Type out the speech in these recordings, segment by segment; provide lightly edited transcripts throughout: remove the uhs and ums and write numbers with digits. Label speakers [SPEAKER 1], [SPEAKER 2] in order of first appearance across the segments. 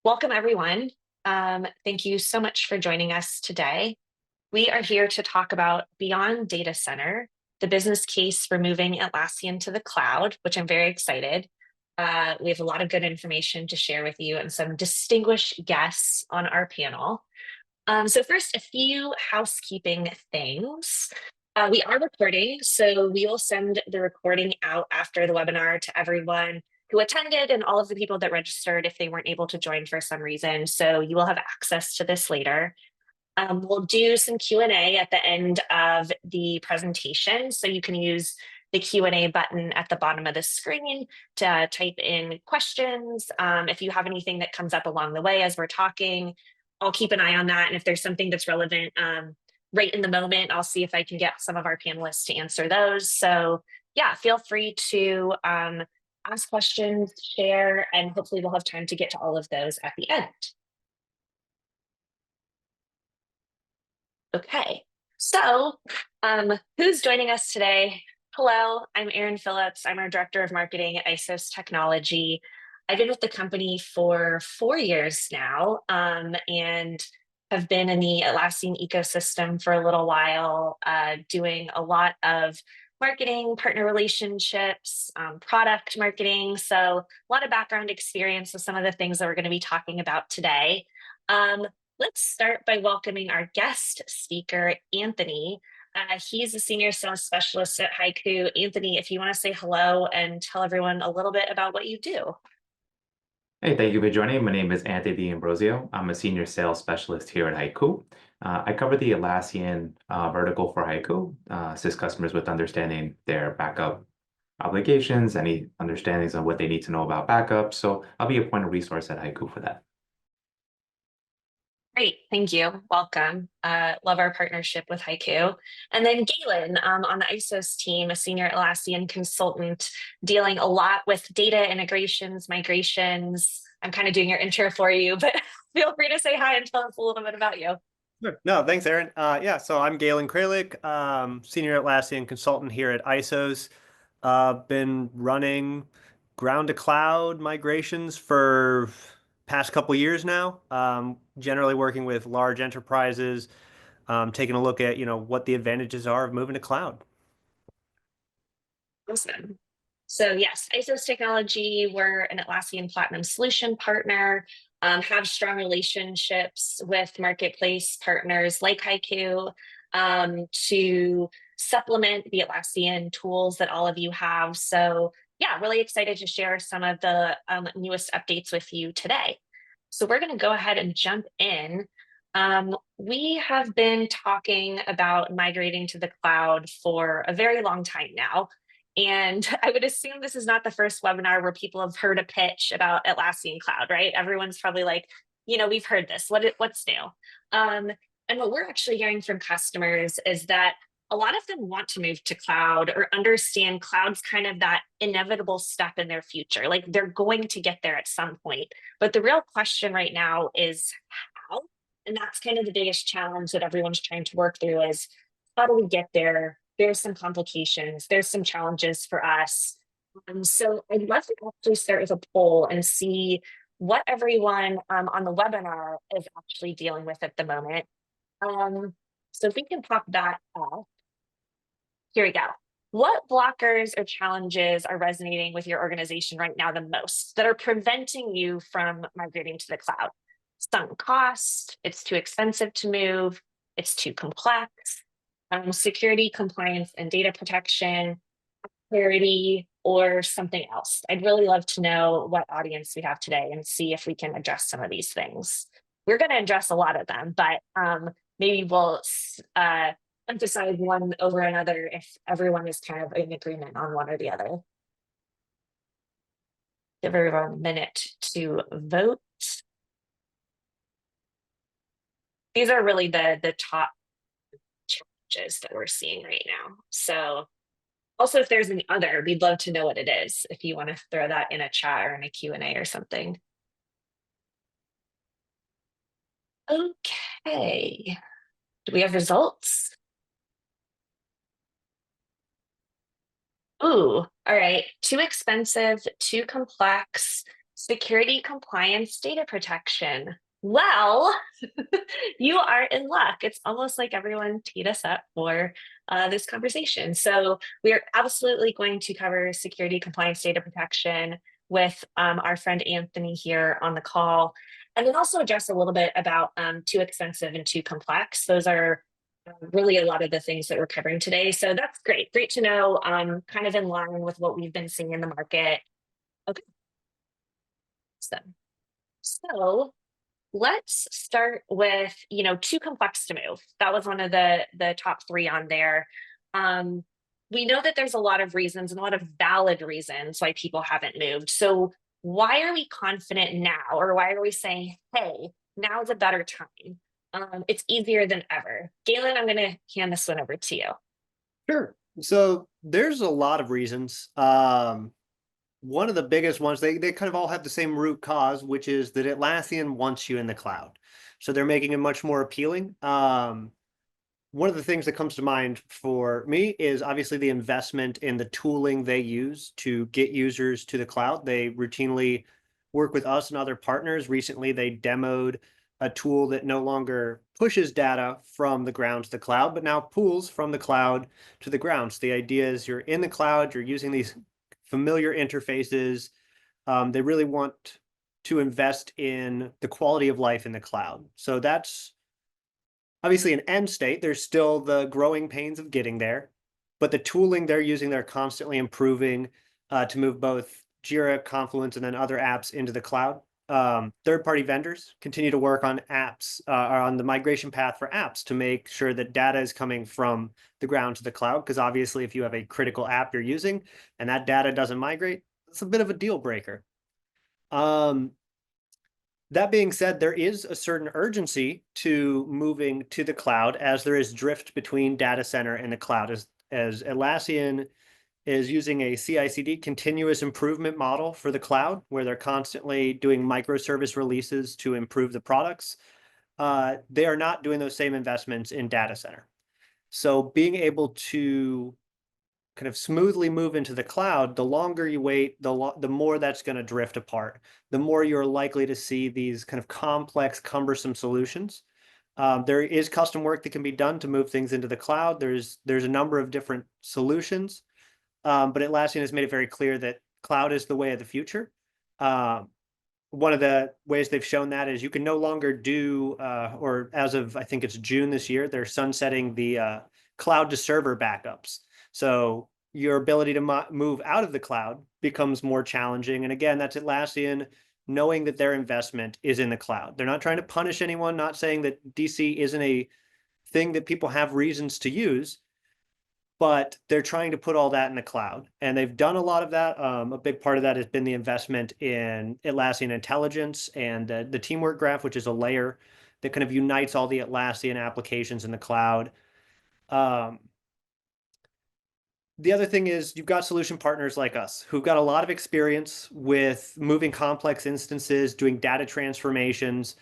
[SPEAKER 1] Welcome, everyone. Thank you so much for joining us today. We are here to talk about Beyond Data Center, the business case for moving Atlassian to the cloud, which I'm very excited. We have a lot of good information to share with you and some distinguished guests on our panel. So first, a few housekeeping things. We are recording, so we will send the recording out after the webinar to everyone who attended and all of the people that registered if they weren't able to join for some reason. So you will have access to this later. We'll do some Q&A at the end of the presentation. So you can use the Q&A button at the bottom of the screen to type in questions. If you have anything that comes up along the way as we're talking, I'll keep an eye on that. And if there's something that's relevant right in the moment, I'll see if I can get some of our panelists to answer those. So yeah, feel free to ask questions, share, and hopefully we'll have time to get to all of those at the end. Okay, so who's joining us today? Hello, I'm Erin Phillips. I'm our Director of Marketing at Isos Technology. I've been with the company for 4 years now and have been in the Atlassian ecosystem for a little while, doing a lot of marketing, partner relationships, product marketing. So a lot of background experience with some of the things that we're going to be talking about today. Let's start by welcoming our guest speaker, Anthony. He's a senior sales specialist at HYCU. Anthony, if you want to say hello and tell everyone a little bit about what you do.
[SPEAKER 2] Hey, thank you for joining. My name is Anthony D'Ambrosio. I'm a senior sales specialist here at HYCU. I cover the Atlassian vertical for HYCU, assist customers with understanding their backup obligations, any understandings on what they need to know about backup. So I'll be a point of resource at HYCU for that.
[SPEAKER 1] Great, thank you. Welcome. Love our partnership with HYCU. And then Galen on the Isos team, a senior Atlassian consultant, dealing a lot with data integrations, migrations. I'm kind of doing your intro for you, but feel free to say hi and tell us a little bit about you.
[SPEAKER 3] Sure. No, thanks, Erin. So I'm Galen Kralik, senior Atlassian consultant here at Isos. Been running ground to cloud migrations for past couple years now. Generally working with large enterprises, taking a look at what the advantages are of moving to cloud.
[SPEAKER 1] Awesome. So yes, Isos Technology, we're an Atlassian Platinum Solution partner, have strong relationships with marketplace partners like HYCU to supplement the Atlassian tools that all of you have. So yeah, really excited to share some of the newest updates with you today. So we're going to go ahead and jump in. We have been talking about migrating to the cloud for a very long time now. And I would assume this is not the first webinar where people have heard a pitch about Atlassian Cloud, right? Everyone's probably like, we've heard this. What's new? And what we're actually hearing from customers is that a lot of them want to move to cloud or understand cloud's kind of that inevitable step in their future. Like they're going to get there at some point. But the real question right now is how? And that's kind of the biggest challenge that everyone's trying to work through is how do we get there? There's some complications, there's some challenges for us. So I'd love to actually start with a poll and see what everyone on the webinar is actually dealing with at the moment. So if we can pop that up, here we go. What blockers or challenges are resonating with your organization right now the most that are preventing you from migrating to the cloud? Sunk cost, it's too expensive to move, it's too complex, security, compliance, and data protection, clarity, or something else. I'd really love to know what audience we have today and see if we can address some of these things. We're going to address a lot of them, but maybe we'll emphasize one over another if everyone is kind of in agreement on one or the other. Give everyone a minute to vote. These are really the top challenges that we're seeing right now. So also, if there's an other, we'd love to know what it is. If you want to throw that in a chat or in a Q&A or something. Okay. Do we have results? Ooh, all right. Too expensive, too complex, Security, compliance, data protection. Well, you are in luck. It's almost like everyone teed us up for this conversation. So we are absolutely going to cover security, compliance, data protection with our friend Anthony here on the call, and then also address a little bit about too expensive and too complex. Those are really a lot of the things that we're covering today. So that's great. Great to know, kind of in line with what we've been seeing in the market. Okay. So let's start with, too complex to move. That was one of the top three on there. We know that there's a lot of reasons and a lot of valid reasons why people haven't moved. So why are we confident now? Or why are we saying, hey, now is a better time? It's easier than ever. Galen, I'm going to hand this one over to you.
[SPEAKER 3] Sure. So there's a lot of reasons. One of the biggest ones, they kind of all have the same root cause, which is that Atlassian wants you in the cloud. So they're making it much more appealing. One of the things that comes to mind for me is obviously the investment in the tooling they use to get users to the cloud. They routinely work with us and other partners. Recently, they demoed a tool that no longer pushes data from the ground to the cloud, but now pulls from the cloud to the ground. So the idea is you're in the cloud, you're using these familiar interfaces. They really want to invest in the quality of life in the cloud. So that's obviously an end state. There's still the growing pains of getting there, but the tooling they're using, they're constantly improving to move both Jira, Confluence, and then other apps into the cloud. Third-party vendors continue to work on apps, on the migration path for apps to make sure that data is coming from the ground to the cloud. Because obviously, if you have a critical app you're using and that data doesn't migrate, it's a bit of a deal breaker. That being said, there is a certain urgency to moving to the cloud as there is drift between data center and the cloud. As Atlassian is using a CI/CD continuous improvement model for the cloud, where they're constantly doing microservice releases to improve the products. They are not doing those same investments in data center. So being able to kind of smoothly move into the cloud, the longer you wait, the more that's going to drift apart, the more you're likely to see these kind of complex, cumbersome solutions. There is custom work that can be done to move things into the cloud. There's a number of different solutions. But Atlassian has made it very clear that cloud is the way of the future. One of the ways they've shown that is you can no longer do, or as of, I think it's June this year, they're sunsetting the cloud to server backups. So your ability to move out of the cloud becomes more challenging. And again, that's Atlassian knowing that their investment is in the cloud. They're not trying to punish anyone, not saying that DC isn't a thing that people have reasons to use, but they're trying to put all that in the cloud. And they've done a lot of that. A big part of that has been the investment in Atlassian Intelligence and the Teamwork Graph, which is a layer that kind of unites all the Atlassian applications in the cloud. The other thing is you've got solution partners like us who've got a lot of experience with moving complex instances, doing data transformations.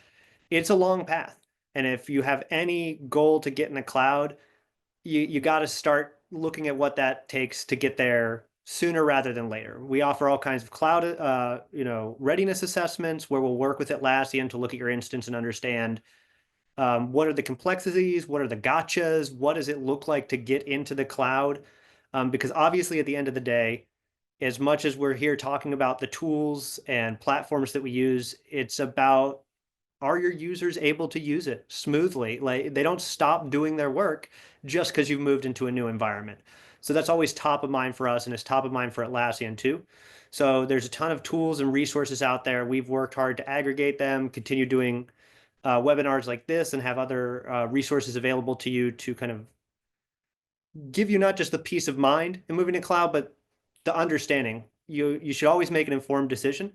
[SPEAKER 3] It's a long path. And if you have any goal to get in the cloud, you got to start looking at what that takes to get there sooner rather than later. We offer all kinds of cloud, readiness assessments where we'll work with Atlassian to look at your instance and understand what are the complexities, what are the gotchas, what does it look like to get into the cloud? Because obviously at the end of the day, as much as we're here talking about the tools and platforms that we use, it's about, are your users able to use it smoothly? Like, they don't stop doing their work just because you've moved into a new environment. So that's always top of mind for us, and it's top of mind for Atlassian too. So there's a ton of tools and resources out there. We've worked hard to aggregate them, continue doing webinars like this, and have other resources available to you to kind of give you not just the peace of mind in moving to cloud, but the understanding. You should always make an informed decision.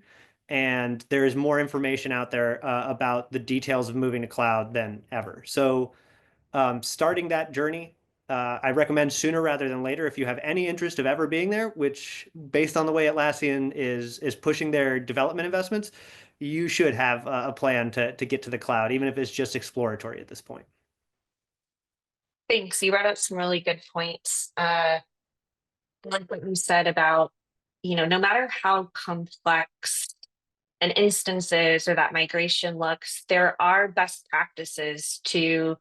[SPEAKER 3] And there is more information out there about the details of moving to cloud than ever. So starting that journey, I recommend sooner rather than later. If you have any interest of ever being there, which based on the way Atlassian is pushing their development investments, you should have a plan to get to the cloud, even if it's just exploratory at this point.
[SPEAKER 1] Thanks. You brought up some really good points. Like what you said about, no matter how complex an instance is or that migration looks, there are best practices to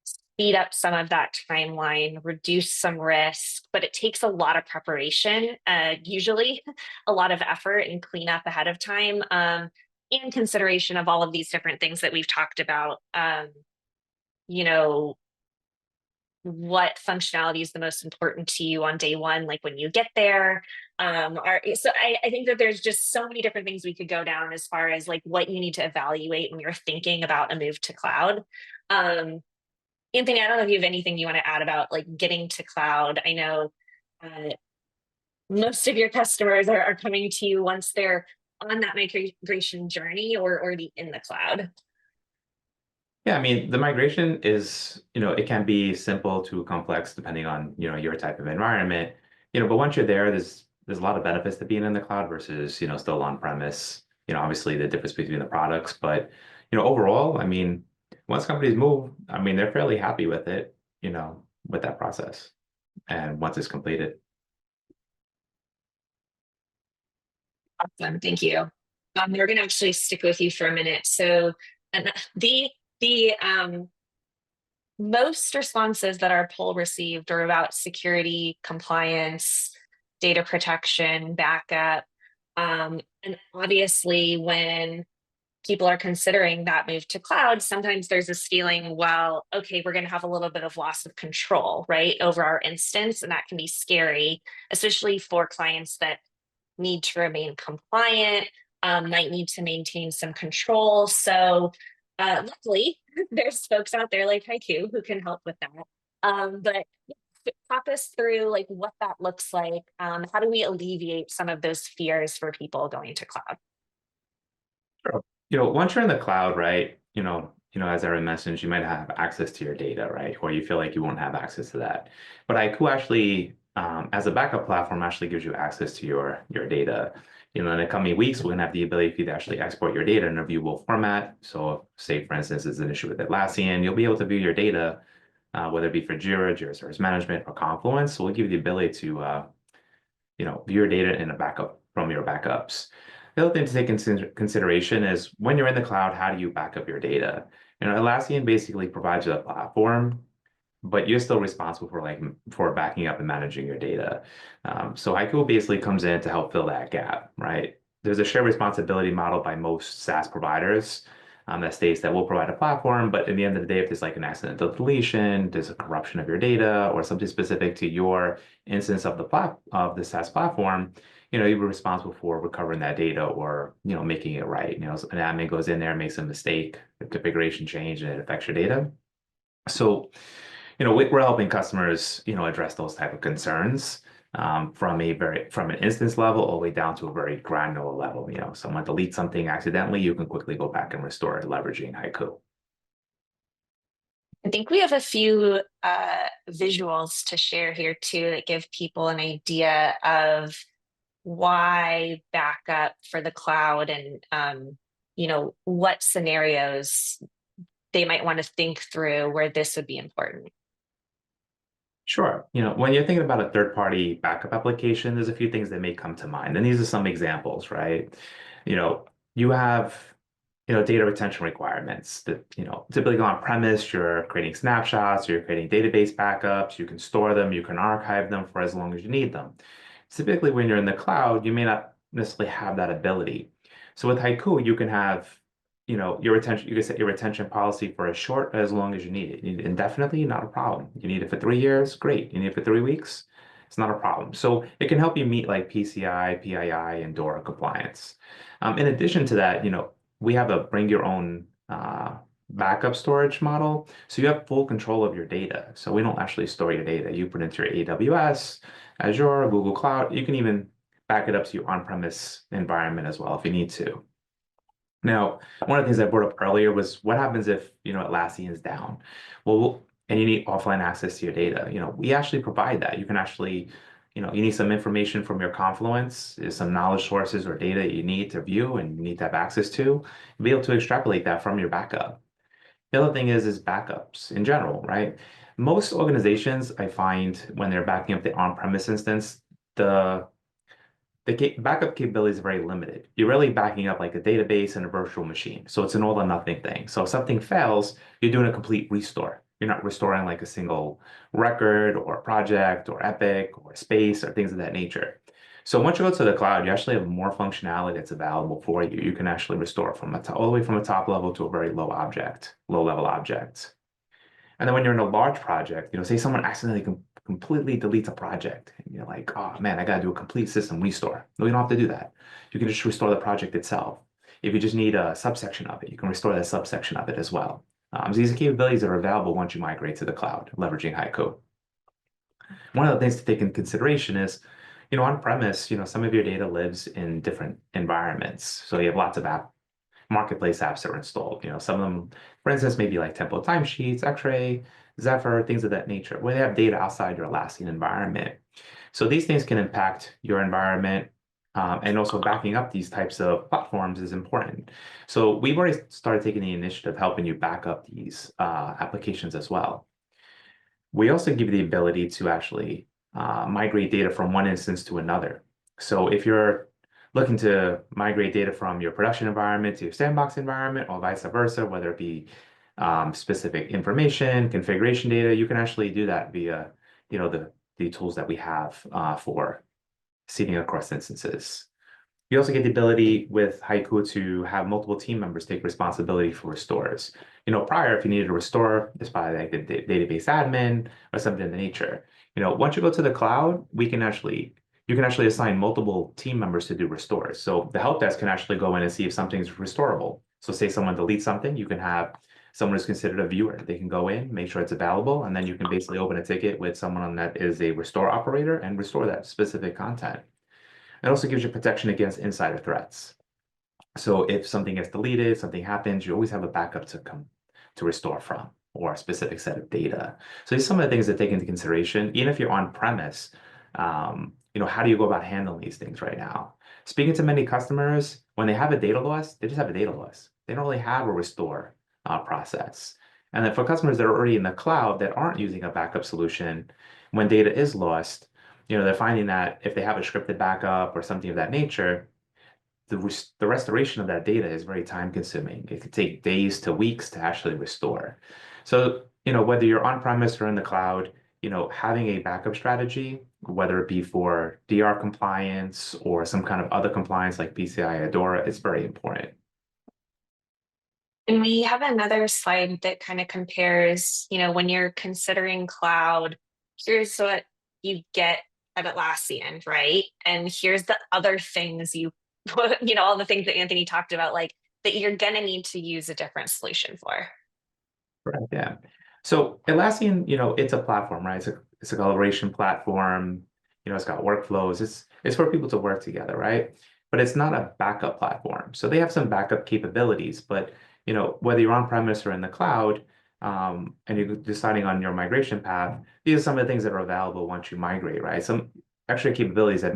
[SPEAKER 1] speed up some of that timeline, reduce some risk, but it takes a lot of preparation, usually a lot of effort and cleanup ahead of time, and consideration of all of these different things that we've talked about. You know, what functionality is the most important to you on day one, like when you get there. So I think that there's just so many different things we could go down as far as like what you need to evaluate when you're thinking about a move to cloud. Anthony, I don't know if you have anything you want to add about like getting to cloud. I know most of your customers are coming to you once they're on that migration journey or already in the cloud.
[SPEAKER 2] Yeah, I mean, the migration is, it can be simple to complex depending on, your type of environment, but once you're there, there's a lot of benefits to being in the cloud versus, still on premise, obviously the difference between the products, but, overall, I mean, once companies move, I mean, they're fairly happy with it, with that process and once it's completed.
[SPEAKER 1] Awesome, thank you. We're going to actually stick with you for a minute. So, and the most responses that our poll received are about security, compliance, data protection, backup, and obviously when people are considering that move to cloud, sometimes there's this feeling, well, okay, we're going to have a little bit of loss of control, right, over our instance, and that can be scary, especially for clients that need to remain compliant, might need to maintain some control. So luckily, there's folks out there like HYCU who can help with that. But talk us through like what that looks like. How do we alleviate some of those fears for people going to cloud?
[SPEAKER 2] Sure. Once you're in the cloud, right, as Erin mentioned, you might have access to your data, right? Or you feel like you won't have access to that. But HYCU actually, as a backup platform, actually gives you access to your data. In the coming weeks, we're gonna have the ability for you to actually export your data in a viewable format. So say, for instance, there's an issue with Atlassian, you'll be able to view your data, whether it be for Jira Service Management, or Confluence. So we'll give you the ability to, view your data in a backup from your backups. The other thing to take into consideration is when you're in the cloud, how do you back up your data? Atlassian basically provides you a platform, but you're still responsible for backing up and managing your data. So HYCU basically comes in to help fill that gap, right? There's a shared responsibility model by most SaaS providers that states that we'll provide a platform, but at the end of the day, if there's like an accidental deletion, there's a corruption of your data, or something specific to your instance of the SaaS platform, you're responsible for recovering that data or making it right. An admin goes in there and makes a mistake, a configuration change, and it affects your data. So, we're helping customers, address those type of concerns from an instance level all the way down to a very granular level. Someone deletes something accidentally, you can quickly go back and restore it, leveraging HYCU.
[SPEAKER 1] I think we have a few visuals to share here too that give people an idea of why backup for the cloud and what scenarios they might want to think through where this would be important.
[SPEAKER 2] Sure. When you're thinking about a third-party backup application, there's a few things that may come to mind. And these are some examples, right? You have, data retention requirements that, typically on premise, you're creating snapshots, you're creating database backups, you can store them, you can archive them for as long as you need them. Typically, when you're in the cloud, you may not necessarily have that ability. So with HYCU, you can have your retention, you can set your retention policy for as short as long as you need it. You need it indefinitely, not a problem. You need it for 3 years, great. You need it for 3 weeks, it's not a problem. So it can help you meet like PCI, PII, and DORA compliance. In addition to that, we have a bring your own backup storage model. So you have full control of your data. So we don't actually store your data. You put into your AWS, Azure, Google Cloud. You can even back it up to your on-premise environment as well if you need to. Now, one of the things I brought up earlier was what happens if, Atlassian is down? Well, and you need offline access to your data. We actually provide that. You can actually, you need some information from your Confluence, there's some knowledge sources or data you need to view and you need to have access to, you'll be able to extrapolate that from your backup. The other thing is backups in general, right? Most organizations, I find, when they're backing up the on-premise instance, the the backup capabilities are very limited. You're really backing up like a database and a virtual machine. So it's an all or nothing thing. So if something fails, you're doing a complete restore. You're not restoring like a single record or project or epic or space or things of that nature. So once you go to the cloud, you actually have more functionality that's available for you. You can actually restore from all the way from a top level to a very low level object. And then when you're in a large project, say someone accidentally completely deletes a project, and you're like, oh man, I got to do a complete system restore. No, you don't have to do that. You can just restore the project itself. If you just need a subsection of it, you can restore that subsection of it as well. So these are capabilities that are available once you migrate to the cloud, leveraging HYCU. One of the things to take into consideration is, on premise, some of your data lives in different environments. So you have lots of marketplace apps that are installed. Some of them, for instance, maybe like Tempo Timesheets, X-Ray, Zephyr, things of that nature, where they have data outside your Atlassian environment. So these things can impact your environment, and also backing up these types of platforms is important. So we've already started taking the initiative helping you back up these applications as well. We also give you the ability to actually migrate data from one instance to another. So if you're looking to migrate data from your production environment to your sandbox environment or vice versa, whether it be specific information, configuration data, you can actually do that via, the tools that we have for seeding across instances. You also get the ability with HYCU to have multiple team members take responsibility for restores. Prior, if you needed to restore, it's probably like the database admin or something of the nature. Once you go to the cloud, you can actually assign multiple team members to do restores. So the help desk can actually go in and see if something's restorable. So say someone deletes something, you can have someone who's considered a viewer. They can go in, make sure it's available, and then you can basically open a ticket with someone that is a restore operator and restore that specific content. It also gives you protection against insider threats. So if something gets deleted, something happens, you always have a backup to come to restore from, or a specific set of data. So these are some of the things that take into consideration. Even if you're on premise, how do you go about handling these things right now? Speaking to many customers, when they have a data loss, they just have a data loss. They don't really have a restore process. And then for customers that are already in the cloud that aren't using a backup solution, when data is lost, they're finding that if they have a scripted backup or something of that nature, the restoration of that data is very time consuming. It could take days to weeks to actually restore. So, whether you're on premise or in the cloud, having a backup strategy, whether it be for DR compliance or some kind of other compliance like PCI Adora, is very important.
[SPEAKER 1] And we have another slide that kind of compares, when you're considering cloud, here's what you get at Atlassian, right? And here's the other things all the things that Anthony talked about, like that you're gonna need to use a different solution for.
[SPEAKER 2] Right. Yeah. So Atlassian, it's a platform, right? It's a collaboration platform. It's got workflows. It's for people to work together, right? But it's not a backup platform. So they have some backup capabilities, but whether you're on premise or in the cloud, and you're deciding on your migration path, these are some of the things that are available once you migrate, right? Some extra capabilities that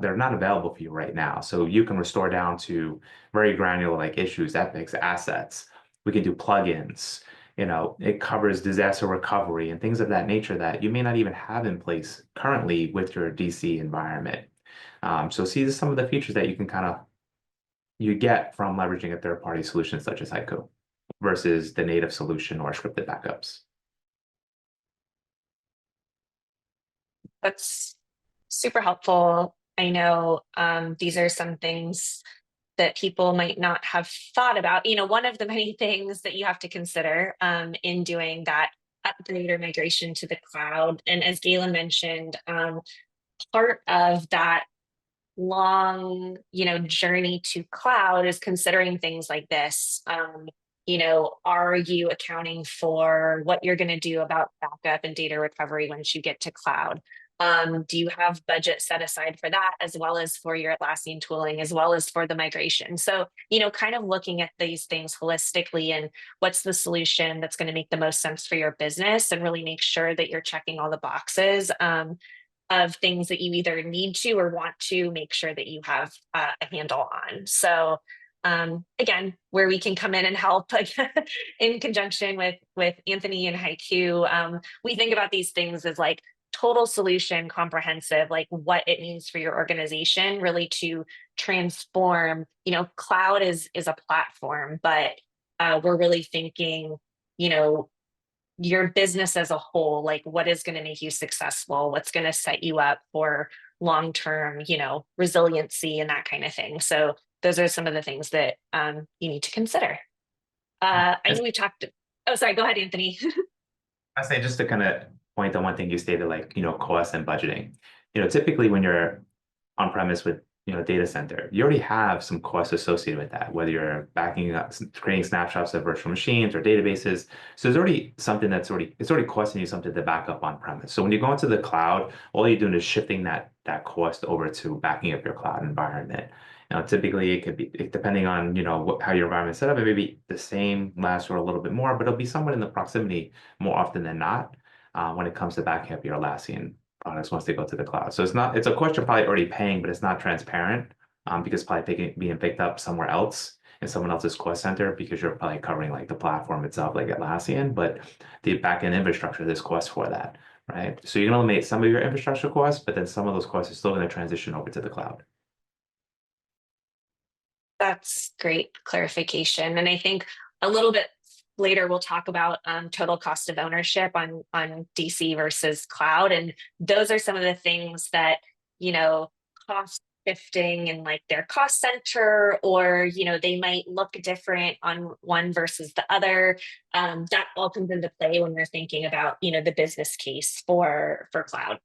[SPEAKER 2] they're not available for you right now. So you can restore down to very granular like issues, epics, assets. We can do plugins. It covers disaster recovery and things of that nature that you may not even have in place currently with your DC environment. So see some of the features that you get from leveraging a third-party solution such as HYCU versus the native solution or scripted backups.
[SPEAKER 1] That's super helpful. I know these are some things that people might not have thought about. One of the many things that you have to consider in doing that upgrade or migration to the cloud. And as Galen mentioned, part of that long, journey to cloud is considering things like this. Are you accounting for what you're going to do about backup and data recovery once you get to cloud? Do you have budget set aside for that, as well as for your Atlassian tooling, as well as for the migration? So, kind of looking at these things holistically and what's the solution that's going to make the most sense for your business, and really make sure that you're checking all the boxes of things that you either need to or want to make sure that you have a handle on. So again, where we can come in and help in conjunction with Anthony and HYCU, we think about these things as like total solution, comprehensive, like what it means for your organization, really to transform. Cloud is a platform, but we're really thinking, your business as a whole, like what is going to make you successful, what's going to set you up for long-term, resiliency and that kind of thing. So those are some of the things that you need to consider. I know we talked. Oh, sorry. Go ahead, Anthony.
[SPEAKER 2] I say just to kind of point on one thing you stated, like, cost and budgeting. Typically when you're on premise with, data center, you already have some costs associated with that, whether you're backing up, creating snapshots of virtual machines or databases. So there's already something it's already costing you something to back up on premise. So when you go into the cloud, all you're doing is shifting that cost over to backing up your cloud environment. Typically it could be, depending on, how your environment's set up, it may be the same, less or a little bit more, but it'll be somewhat in the proximity more often than not when it comes to backing up your Atlassian products once they go to the cloud. So it's a cost you're probably already paying, but it's not transparent because probably being picked up somewhere else in someone else's cost center because you're probably covering like the platform itself, like Atlassian, but the backend infrastructure, there's costs for that, right? So you can eliminate some of your infrastructure costs, but then some of those costs are still going to transition over to the cloud.
[SPEAKER 1] That's great clarification. And I think a little bit later we'll talk about total cost of ownership on DC versus cloud. And those are some of the things that, cost shifting and like their cost center, or, they might look different on one versus the other. That all comes into play when we're thinking about, the business case for cloud.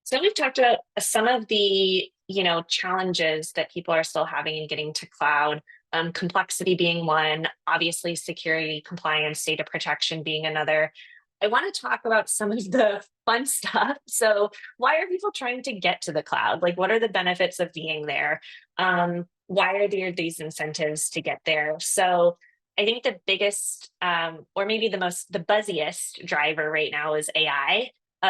[SPEAKER 1] So we've talked about some of the, challenges that people are still having in getting to cloud, complexity being one, obviously security, compliance, data protection being another. I want to talk about some of the fun stuff. So why are people trying to get to the cloud? Like, what are the benefits of being there? Why are there these incentives to get there? So I think the biggest, or maybe the buzziest driver right now is AI.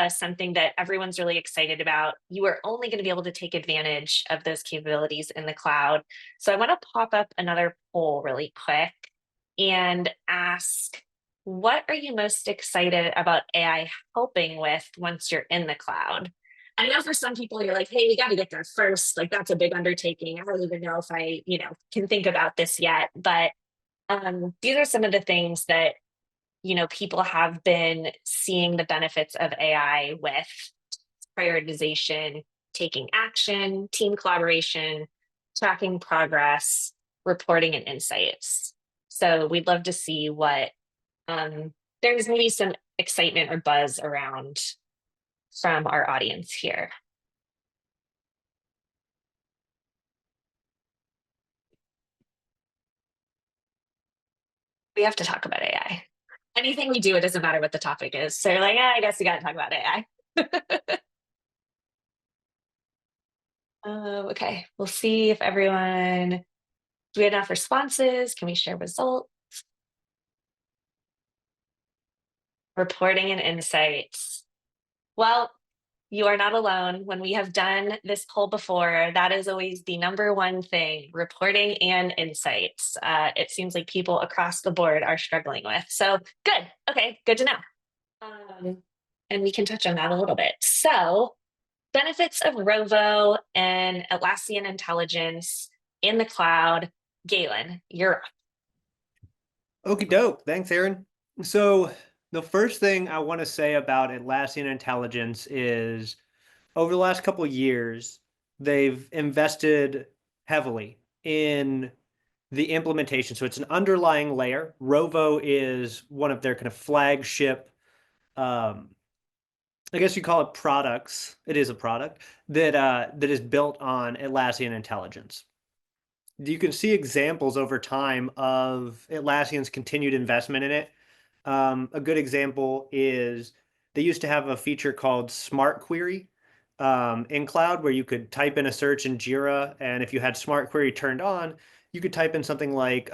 [SPEAKER 1] Something that everyone's really excited about. You are only going to be able to take advantage of those capabilities in the cloud. So I want to pop up another poll really quick and ask, what are you most excited about AI helping with once you're in the cloud? I know for some people you're like, hey, we got to get there first. Like that's a big undertaking. I don't even know if I, can think about this yet. But these are some of the things that people have been seeing the benefits of AI with: prioritization, taking action, team collaboration, tracking progress, reporting, and insights. So we'd love to see what there's maybe some excitement or buzz around from our audience here. We have to talk about AI. Anything we do, it doesn't matter what the topic is. So you're like, I guess we got to talk about AI. Okay, we'll see if everyone, do we have enough responses? Can we share results? Reporting and insights. Well, you are not alone. When we have done this poll before, that is always the number one thing: reporting and insights. It seems like people across the board are struggling with. So good. Okay, good to know. And we can touch on that a little bit. So benefits of Rovo and Atlassian intelligence in the cloud. Galen, you're up.
[SPEAKER 3] Okie doke. Thanks, Aaron. So the first thing I want to say about Atlassian Intelligence is over the last couple of years, they've invested heavily in the implementation. So it's an underlying layer. Rovo is one of their kind of flagship, I guess you call it products. It is a product that is built on Atlassian Intelligence. You can see examples over time of Atlassian's continued investment in it. A good example is they used to have a feature called Smart Query in cloud, where you could type in a search in Jira, and if you had Smart Query turned on, you could type in something like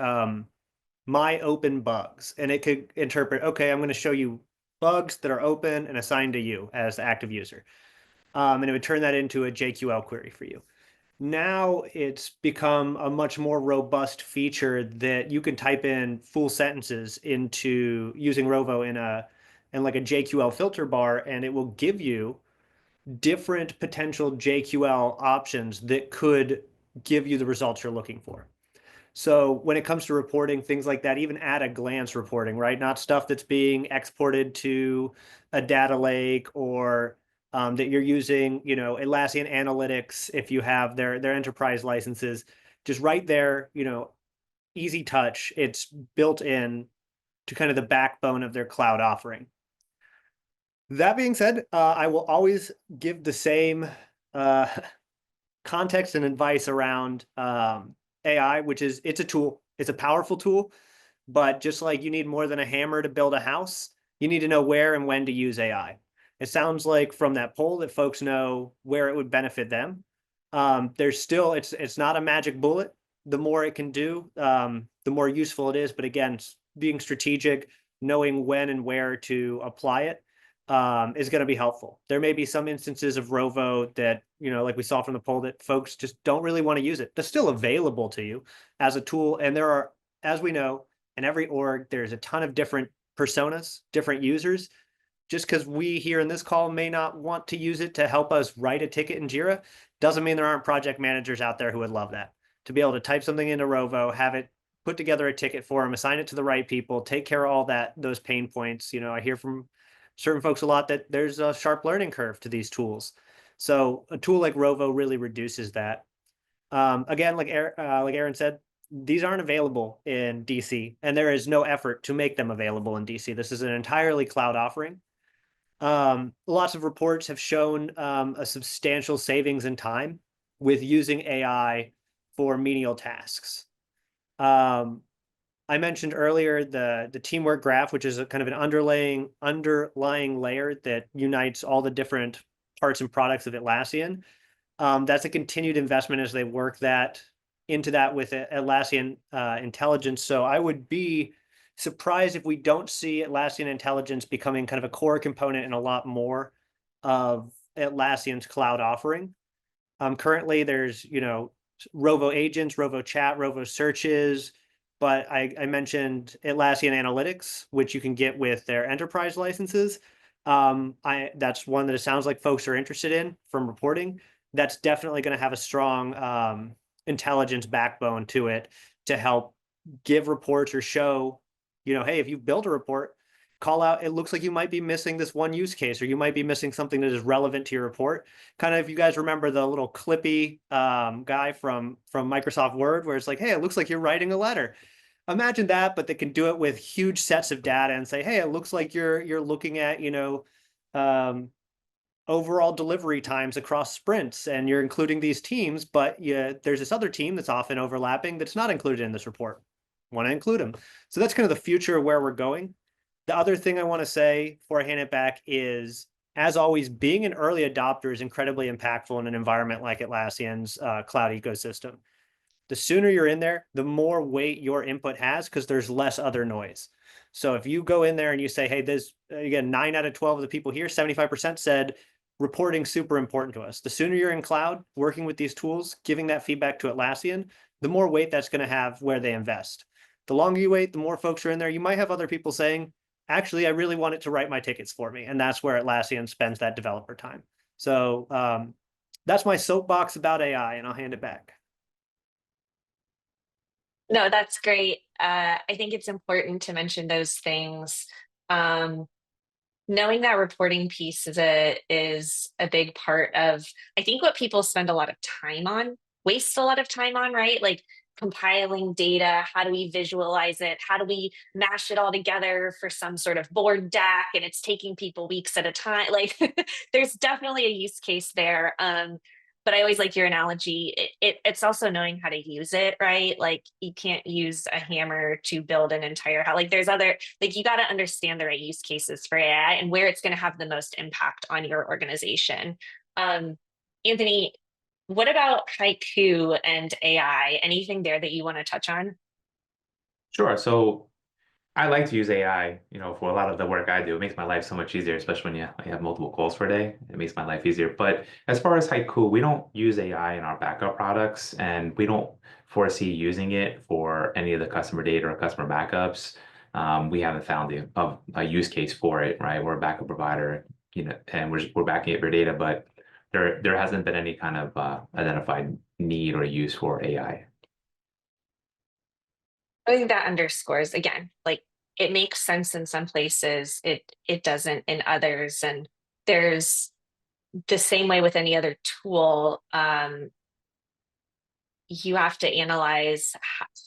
[SPEAKER 3] my open bugs, and it could interpret, okay, I'm going to show you bugs that are open and assigned to you as the active user. And it would turn that into a JQL query for you. Now it's become a much more robust feature that you can type in full sentences into using Rovo and like a JQL filter bar, and it will give you different potential JQL options that could give you the results you're looking for. So when it comes to reporting, things like that, even at a glance reporting, right? Not stuff that's being exported to a data lake, or that you're using, Atlassian Analytics if you have their enterprise licenses. Just right there, easy touch. It's built in to kind of the backbone of their cloud offering. That being said, I will always give the same context and advice around AI, which is it's a tool. It's a powerful tool, but just like you need more than a hammer to build a house, you need to know where and when to use AI. It sounds like from that poll that folks know where it would benefit them. There's still, it's not a magic bullet. The more it can do, the more useful it is. But again, being strategic, knowing when and where to apply it is going to be helpful. There may be some instances of Rovo that, like we saw from the poll, that folks just don't really want to use it. It's still available to you as a tool. And there are, as we know, in every org, there's a ton of different personas, different users. Just because we here in this call may not want to use it to help us write a ticket in Jira, doesn't mean there aren't project managers out there who would love that. To be able to type something into Rovo, have it put together a ticket for them, assign it to the right people, take care of all those pain points. I hear from certain folks a lot that there's a sharp learning curve to these tools. So a tool like Rovo really reduces that. Again, like Aaron said, these aren't available in DC, and there is no effort to make them available in DC. This is an entirely cloud offering. Lots of reports have shown a substantial savings in time with using AI for menial tasks. I mentioned earlier the teamwork graph, which is a kind of an underlying layer that unites all the different parts and products of Atlassian. That's a continued investment as they work that into that with Atlassian Intelligence. So I would be surprised if we don't see Atlassian Intelligence becoming kind of a core component in a lot more of Atlassian's cloud offering. Currently, there's Rovo agents, Rovo chat, Rovo searches, but I mentioned Atlassian Analytics, which you can get with their enterprise licenses. That's one that it sounds like folks are interested in from reporting. That's definitely going to have a strong intelligence backbone to it to help give reports or show, hey, if you've built a report, call out, it looks like you might be missing this one use case, or you might be missing something that is relevant to your report. Kind of, if you guys remember the little Clippy guy from Microsoft Word, where it's like, hey, it looks like you're writing a letter. Imagine that, but they can do it with huge sets of data and say, hey, it looks like you're looking at, overall delivery times across sprints, and you're including these teams, but there's this other team that's often overlapping that's not included in this report. Want to include them. So that's kind of the future of where we're going. The other thing I want to say before I hand it back is, as always, being an early adopter is incredibly impactful in an environment like Atlassian's cloud ecosystem. The sooner you're in there, the more weight your input has, because there's less other noise. So if you go in there and you say, hey, there's, again, 9 out of 12 of the people here, 75% said reporting super important to us. The sooner you're in cloud, working with these tools, giving that feedback to Atlassian, the more weight that's going to have where they invest. The longer you wait, the more folks are in there. You might have other people saying, actually, I really want it to write my tickets for me. And that's where Atlassian spends that developer time. So that's my soapbox about AI, and I'll hand it back.
[SPEAKER 1] No, that's great. I think it's important to mention those things. Knowing that reporting piece is a big part of, I think, what people spend a lot of time on, waste a lot of time on, right? Like compiling data, how do we visualize it? How do we mash it all together for some sort of board deck? And it's taking people weeks at a time. Like there's definitely a use case there. But I always like your analogy. It's also knowing how to use it, right? Like you can't use a hammer to build an entire house. Like there's other, like you got to understand the right use cases for AI and where it's going to have the most impact on your organization. Anthony, what about HYCU and AI? Anything there that you want to touch on?
[SPEAKER 2] Sure. So I like to use AI, for a lot of the work I do. It makes my life so much easier, especially when you have multiple calls per day. It makes my life easier. But as far as HYCU, we don't use AI in our backup products, and we don't foresee using it for any of the customer data or customer backups. we haven't found a use case for it, right? We're a backup provider, and we're backing up your data, but there hasn't been any kind of identified need or use for AI.
[SPEAKER 1] I think that underscores again, like it makes sense in some places, it doesn't in others, and there's the same way with any other tool. You have to analyze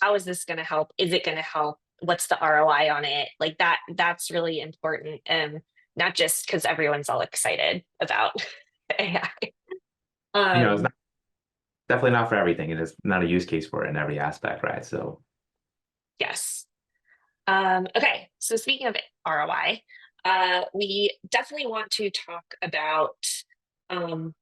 [SPEAKER 1] how is this going to help? Is it going to help? What's the ROI on it? Like that's really important, and not just because everyone's all excited about AI.
[SPEAKER 2] It's
[SPEAKER 1] Um,
[SPEAKER 2] definitely not for everything, and it's not a use case for it in every aspect, right? So
[SPEAKER 1] yes. Okay, so speaking of ROI, we definitely want to talk about um,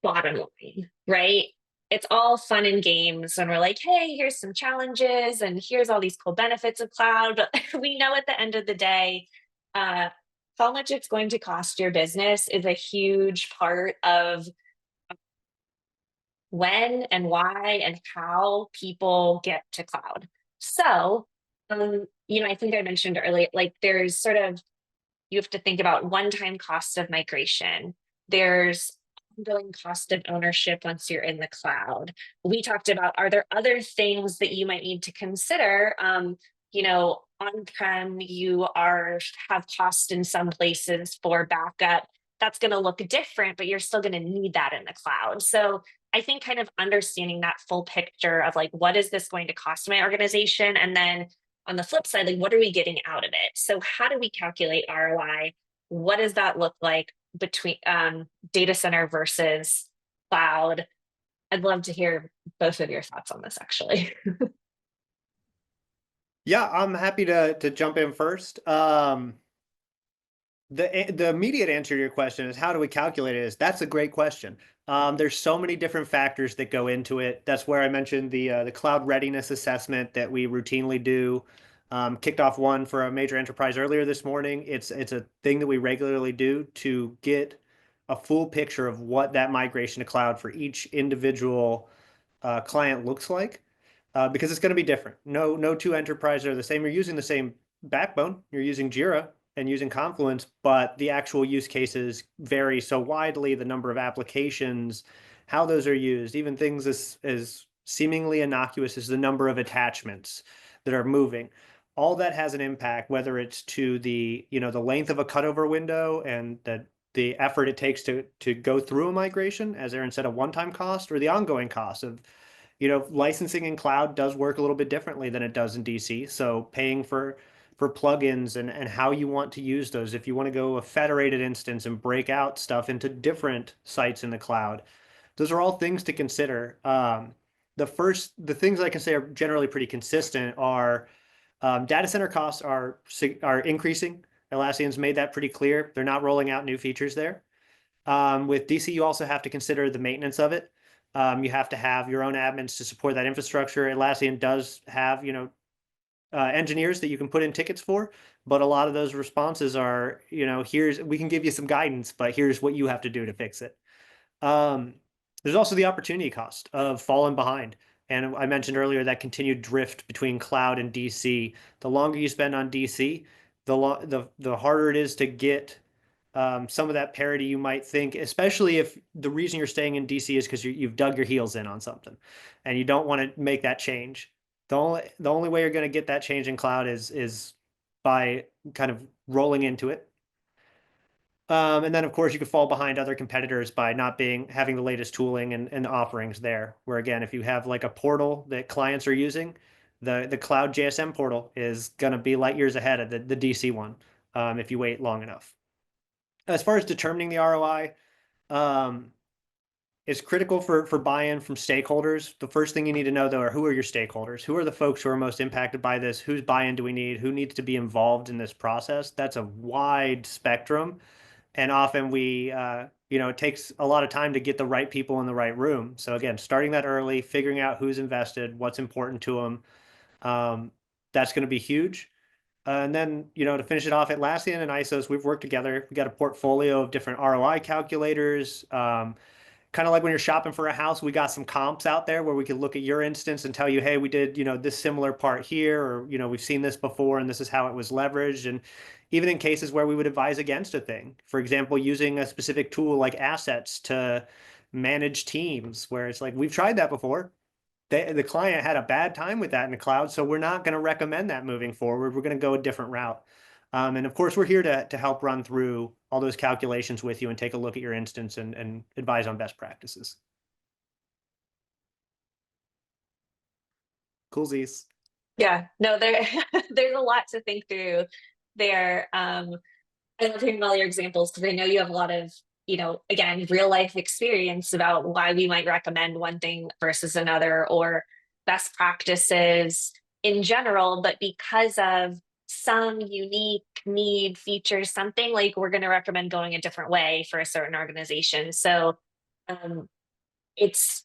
[SPEAKER 1] bottom line, right? It's all fun and games when we're like, hey, here's some challenges and here's all these cool benefits of cloud. But we know at the end of the day, uh, how much it's going to cost your business is a huge part of when and why and how people get to cloud. So, I think I mentioned earlier, like there's sort of, you have to think about one-time cost of migration. There's ongoing cost of ownership once you're in the cloud. We talked about, are there other things that you might need to consider? On-prem, have cost in some places for backup. That's going to look different, but you're still going to need that in the cloud. So I think kind of understanding that full picture of like, what is this going to cost my organization? And then on the flip side, like what are we getting out of it? So how do we calculate ROI? What does that look like between data center versus cloud? I'd love to hear both of your thoughts on this, actually.
[SPEAKER 3] Yeah, I'm happy to jump in first. The immediate answer to your question is how do we calculate it? That's a great question. There's so many different factors that go into it. That's where I mentioned the cloud readiness assessment that we routinely do. Kicked off one for a major enterprise earlier this morning. It's a thing that we regularly do to get a full picture of what that migration to cloud for each individual client looks like, because it's going to be different. No two enterprises are the same. You're using the same backbone. You're using Jira and using Confluence, but the actual use cases vary so widely, the number of applications, how those are used, even things as seemingly innocuous as the number of attachments that are moving. All that has an impact, whether it's to the length of a cutover window and the effort it takes to go through a migration, as Aaron said, a one-time cost, or the ongoing cost of licensing in cloud does work a little bit differently than it does in DC. So paying for plugins and how you want to use those. If you want to go a federated instance and break out stuff into different sites in the cloud, those are all things to consider. The things I can say are generally pretty consistent are data center costs are increasing. Atlassian's made that pretty clear. They're not rolling out new features there. With DC, you also have to consider the maintenance of it. You have to have your own admins to support that infrastructure. Atlassian does have, engineers that you can put in tickets for, but a lot of those responses are, we can give you some guidance, but here's what you have to do to fix it. There's also the opportunity cost of falling behind. And I mentioned earlier that continued drift between cloud and DC. The longer you spend on DC, the harder it is to get some of that parity you might think, especially if the reason you're staying in DC is because you've dug your heels in on something and you don't want to make that change. The only way you're going to get that change in cloud is by kind of rolling into it. And then of course you could fall behind other competitors by not having the latest tooling and offerings there. Where again, if you have like a portal that clients are using, the cloud JSM portal is going to be light years ahead of the DC one, if you wait long enough. As far as determining the ROI, it's critical for buy-in from stakeholders. The first thing you need to know, though, are who are your stakeholders? Who are the folks who are most impacted by this? Whose buy-in do we need? Who needs to be involved in this process? That's a wide spectrum. And often it takes a lot of time to get the right people in the right room. So again, starting that early, figuring out who's invested, what's important to them, that's going to be huge. And then, to finish it off, Atlassian and Isos, we've worked together. We got a portfolio of different ROI calculators, kind of like when you're shopping for a house, we got some comps out there where we could look at your instance and tell you, hey, we did, this similar part here, or, we've seen this before and this is how it was leveraged. And even in cases where we would advise against a thing, for example, using a specific tool like assets to manage teams, where it's like, we've tried that before. The client had a bad time with that in the cloud, so we're not going to recommend that moving forward. We're going to go a different route. And of course, we're here to help run through all those calculations with you and take a look at your instance and advise on best practices. Coolsies.
[SPEAKER 1] Yeah, no, there's a lot to think through there. I love hearing all your examples because I know you have a lot of, again, real life experience about why we might recommend one thing versus another, or best practices in general. But because of some unique need, feature, something, like, we're going to recommend going a different way for a certain organization. So it's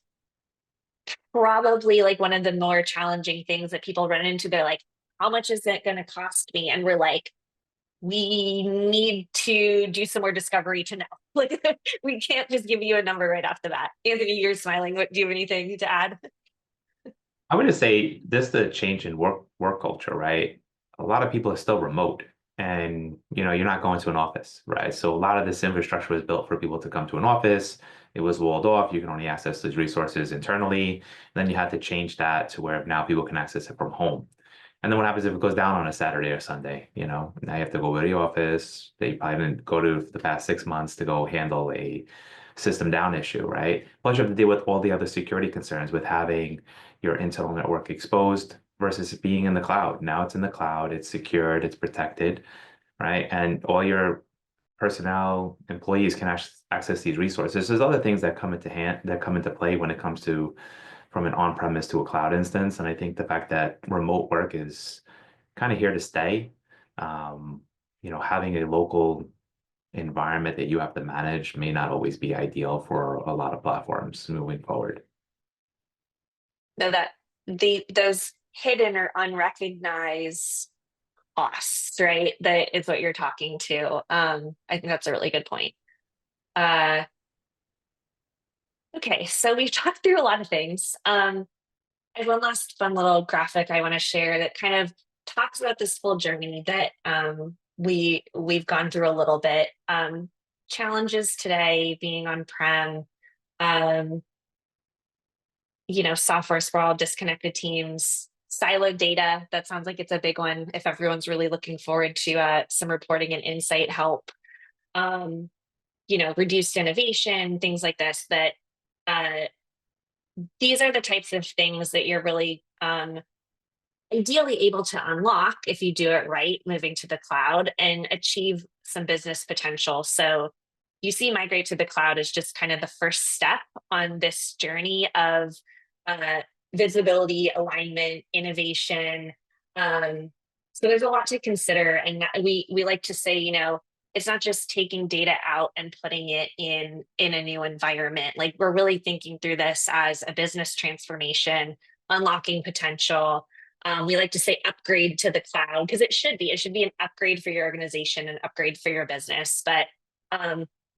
[SPEAKER 1] probably like one of the more challenging things that people run into. They're like, how much is it going to cost me? And we're like, we need to do some more discovery to know. Like, we can't just give you a number right off the bat. Anthony, you're smiling. Do you have anything to add?
[SPEAKER 2] I would just say this, the change in work culture, right? A lot of people are still remote, and you're not going to an office, right? So a lot of this infrastructure was built for people to come to an office. It was walled off. You can only access those resources internally. Then you had to change that to where now people can access it from home. And then what happens if it goes down on a Saturday or Sunday? Now you have to go to the office. They probably didn't go to the past 6 months to go handle a system down issue, right? Plus you have to deal with all the other security concerns with having your internal network exposed versus being in the cloud. Now it's in the cloud, it's secured, it's protected, right? And all your personnel, employees can access these resources. There's other things that come into play when it comes to from an on-premise to a cloud instance. And I think the fact that remote work is kind of here to stay, having a local environment that you have to manage may not always be ideal for a lot of platforms moving forward.
[SPEAKER 1] No, that those hidden or unrecognized costs, right? That is what you're talking to. I think that's a really good point. Okay, so we've talked through a lot of things. I have one last fun little graphic I want to share that kind of talks about this full journey that we've gone through a little bit. Challenges today being on-prem, software sprawl, disconnected teams, siloed data. That sounds like it's a big one if everyone's really looking forward to some reporting and insight help. Reduced innovation, things like this, that these are the types of things that you're really ideally able to unlock if you do it right, moving to the cloud and achieve some business potential. So you see migrate to the cloud as just kind of the first step on this journey of visibility, alignment, innovation. So there's a lot to consider. And we like to say, it's not just taking data out and putting it in a new environment. Like, we're really thinking through this as a business transformation, unlocking potential. We like to say upgrade to the cloud because it should be an upgrade for your organization, an upgrade for your business. But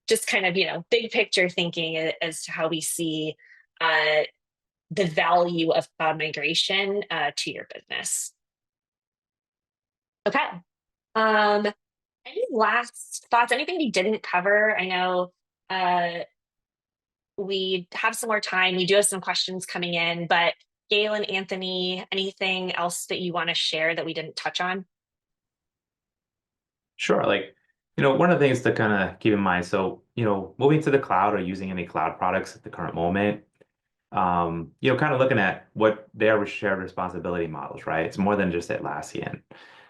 [SPEAKER 1] just kind of, big picture thinking as to how we see the value of cloud migration to your business. Okay. Any last thoughts? Anything we didn't cover? I know we have some more time. We do have some questions coming in, but Gail and Anthony, anything else that you want to share that we didn't touch on?
[SPEAKER 2] Sure. One of the things to kind of keep in mind, so, moving to the cloud or using any cloud products at the current moment, kind of looking at what their shared responsibility models, right? It's more than just Atlassian.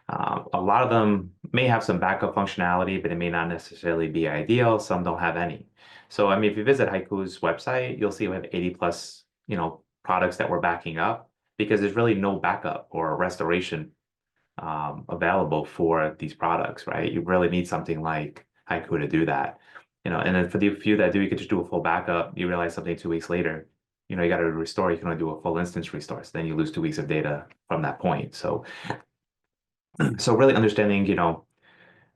[SPEAKER 2] A lot of them may have some backup functionality, but it may not necessarily be ideal. Some don't have any. So, if you visit HYCU's website, you'll see we have 80 plus, products that we're backing up because there's really no backup or restoration available for these products, right? You really need something like HYCU to do that. And then for the few that do, you could just do a full backup. You realize something 2 weeks later, you got to restore. You can only do a full instance restore. So then you lose 2 weeks of data from that point. So really understanding,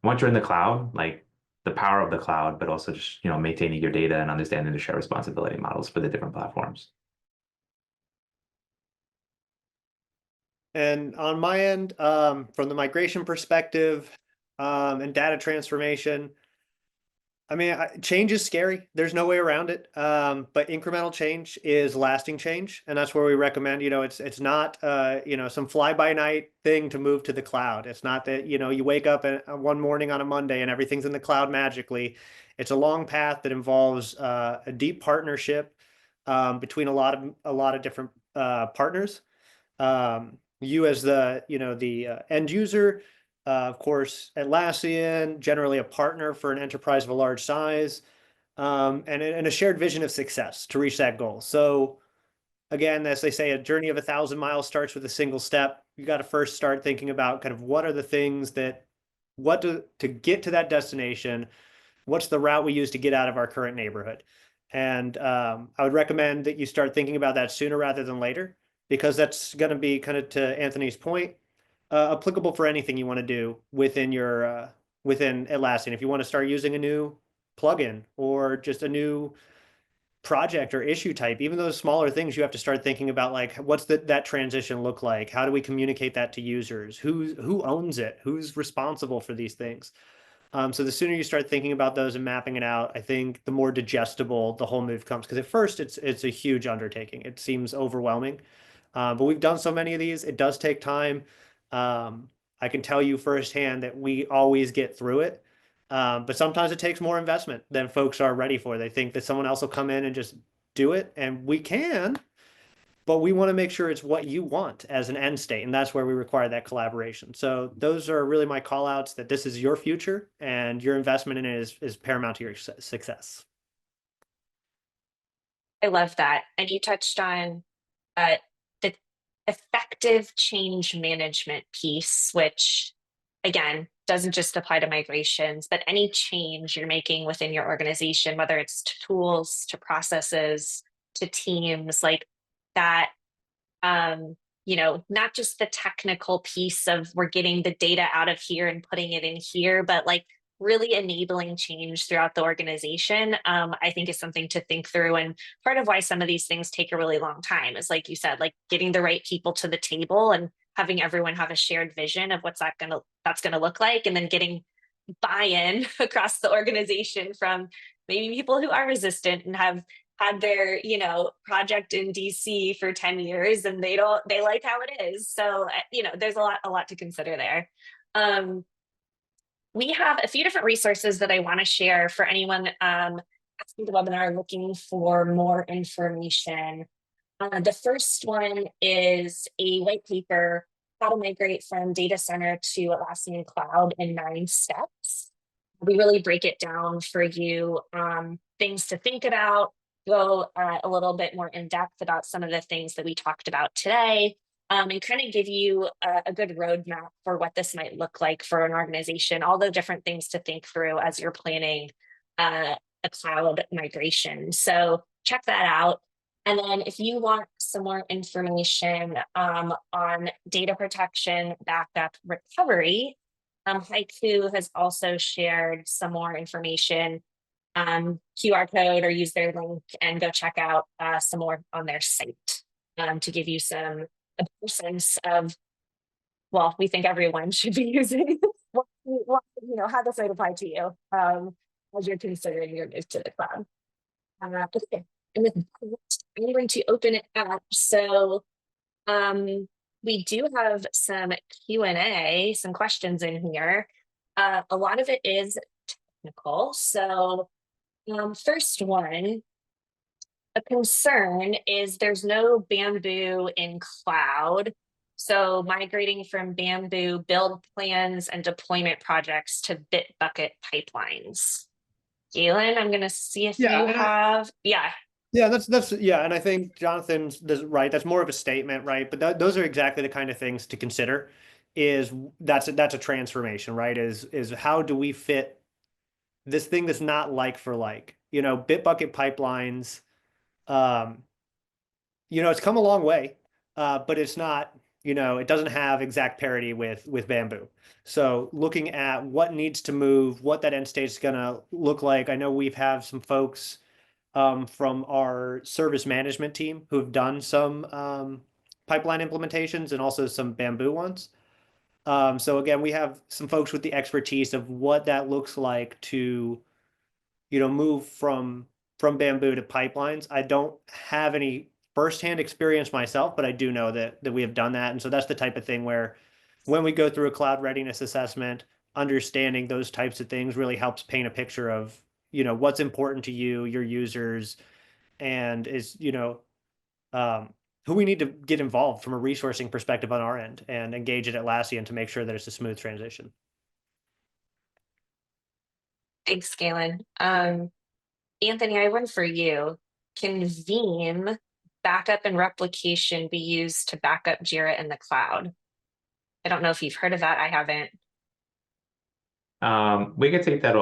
[SPEAKER 2] once you're in the cloud, like the power of the cloud, but also just, maintaining your data and understanding the shared responsibility models for the different platforms.
[SPEAKER 3] And on my end, from the migration perspective, and data transformation, I mean, change is scary. There's no way around it. But incremental change is lasting change, and that's where we recommend. It's not some fly by night thing to move to the cloud. It's not that you wake up one morning on a Monday and everything's in the cloud magically. It's a long path that involves a deep partnership between a lot of different partners. You as the end user. Of course, Atlassian, generally a partner for an enterprise of a large size, and a shared vision of success to reach that goal. So again, as they say, a journey of 1,000 miles starts with a single step. You got to first start thinking about kind of what are the things to get to that destination, what's the route we use to get out of our current neighborhood. And I would recommend that you start thinking about that sooner rather than later, because that's going to be, kind of to Anthony's point, applicable for anything you want to do within within Atlassian. If you want to start using a new plugin or just a new project or issue type, even those smaller things, you have to start thinking about, like, what's that transition look like? How do we communicate that to users? Who owns it? Who's responsible for these things? So the sooner you start thinking about those and mapping it out, I think the more digestible the whole move comes. Because at first it's a huge undertaking. It seems overwhelming. But we've done so many of these, it does take time. I can tell you firsthand that we always get through it. But sometimes it takes more investment than folks are ready for. They think that someone else will come in and just do it, and we can, but we want to make sure it's what you want as an end state, and that's where we require that collaboration. So those are really my call outs, that this is your future and your investment in it is paramount to your success.
[SPEAKER 1] I love that. And you touched on the effective change management piece, which again doesn't just apply to migrations, but any change you're making within your organization, whether it's to tools, to processes, to teams, like that. Not just the technical piece of we're getting the data out of here and putting it in here, but like really enabling change throughout the organization, I think is something to think through. And part of why some of these things take a really long time is, like you said, like getting the right people to the table and having everyone have a shared vision of what's that's gonna look like, and then getting buy-in across the organization from maybe people who are resistant and have had their project in DC for 10 years and they like how it is. So there's a lot to consider there. We have a few different resources that I want to share for anyone asking the webinar looking for more information. The first one is a white paper, how to migrate from data center to Atlassian Cloud in 9 steps. We really break it down for you, things to think about, go a little bit more in depth about some of the things that we talked about today, and kind of give you a good roadmap for what this might look like for an organization, all the different things to think through as you're planning a cloud migration. So check that out. And then if you want some more information on data protection, backup, recovery, HYCU has also shared some more information, QR code, or use their link and go check out some more on their site to give you a better sense of, well, we think everyone should be using how this might apply to you as you're considering your move to the cloud. Okay. And with that, I'm going to open it up. So we do have some Q&A, some questions in here. A lot of it is technical. So first one, a concern is there's no Bamboo in cloud. So migrating from Bamboo build plans and deployment projects to Bitbucket pipelines. Galen, I'm going to see if you have,
[SPEAKER 3] Yeah, that's and I think Jonathan's right. That's more of a statement, right? But those are exactly the kind of things to consider. That's a transformation, right? Is how do we fit this thing that's not like for like? Bitbucket pipelines. It's come a long way, but it's not. it doesn't have exact parity with Bamboo. So looking at what needs to move, what that end state is going to look like. I know we've had some folks from our service management team who've done some pipeline implementations and also some Bamboo ones. So again, we have some folks with the expertise of what that looks like to, move from Bamboo to pipelines. I don't have any firsthand experience myself, but I do know that we have done that. And so that's the type of thing where when we go through a cloud readiness assessment, understanding those types of things really helps paint a picture of, what's important to you, your users, and is, who we need to get involved from a resourcing perspective on our end and engage at Atlassian to make sure that it's a smooth transition.
[SPEAKER 1] Thanks, Galen. Anthony, I have one for you. Can Veeam backup and replication be used to back up Jira in the cloud? I don't know if you've heard of that. I haven't.
[SPEAKER 2] We can take that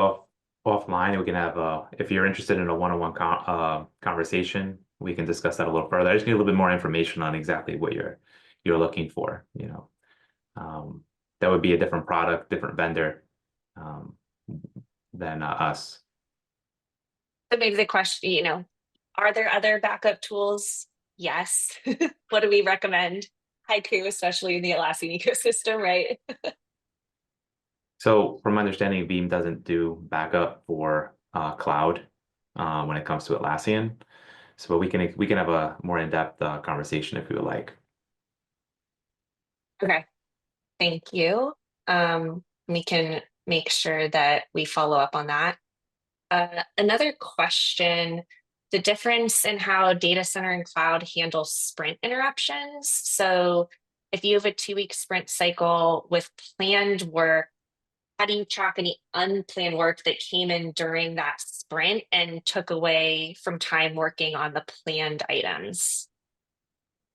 [SPEAKER 2] offline. We can have if you're interested in a one-on-one conversation, we can discuss that a little further. I just need a little bit more information on exactly what you're looking for. That would be a different product, different vendor than us.
[SPEAKER 1] So maybe the question, are there other backup tools? Yes. What do we recommend? HYCU, especially in the Atlassian ecosystem, right?
[SPEAKER 2] So from my understanding, Veeam doesn't do backup for cloud when it comes to Atlassian. So we can have a more in-depth conversation if you would like.
[SPEAKER 1] Okay, thank you. We can make sure that we follow up on that. Another question, the difference in how data center and cloud handle sprint interruptions. So if you have a 2-week sprint cycle with planned work, how do you track any unplanned work that came in during that sprint and took away from time working on the planned items?